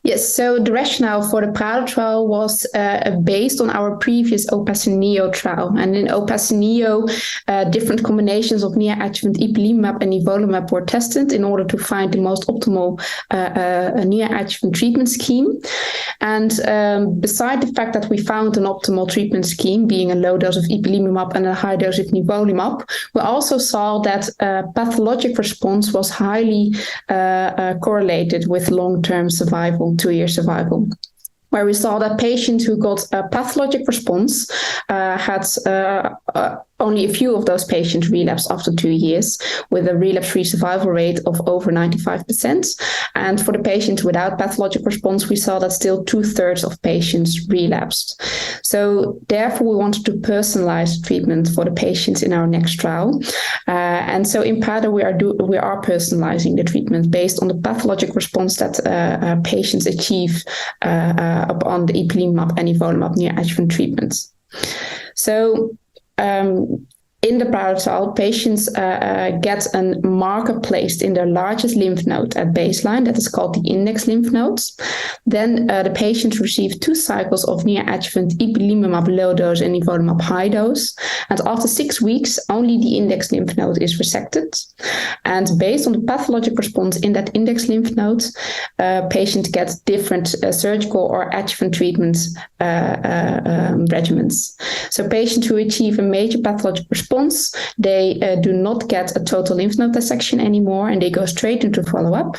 Yes, so the rationale for the PRADO trial was based on our previous OpACIN-neo trial. And in OpACIN-neo, different combinations of neoadjuvant Ipilimumab and Nivolumab were tested in order to find the most optimal neoadjuvant treatment scheme. And beside the fact that we found an optimal treatment scheme, being a low dose of Ipilimumab and a high dose of Nivolumab, we also saw that pathologic response was highly correlated with long-term survival, 2-year survival, where we saw that patients who got a pathologic response had only a few of those patients relapsed after 2 years, with a relapse-free survival rate of over 95%. And for the patients without pathologic response, we saw that still 2/3 of patients relapsed. So therefore, we wanted to personalize treatment for the patients in our next trial. And so in PRADO, we are personalizing the treatment based on the pathologic response that patients achieve upon the Ipilimumab and Nivolumab neoadjuvant treatments. So in the PRADO trial, patients get a marker placed in their largest lymph node at baseline, that is called the index lymph nodes. Then the patients receive 2 cycles of neoadjuvant Ipilimumab low dose and Nivolumab high dose. And after 6 weeks, only the index lymph node is resected. And based on the pathologic response in that index lymph node, patients get different surgical or adjuvant treatment regimens. So patients who achieve a major pathologic response, they do not get a total lymph node dissection anymore, and they go straight into follow-up.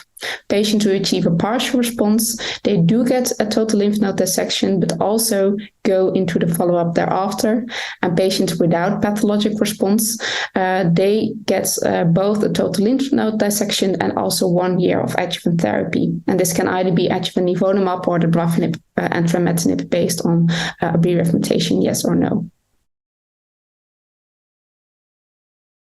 Patients who achieve a partial response, they do get a total lymph node dissection, but also go into the follow-up thereafter. And patients without pathologic response, they get both a total lymph node dissection and also 1 year of adjuvant therapy. And this can either be adjuvant Nivolumab or Dabrafenib and trametinib based on a BRAF mutation, yes or no.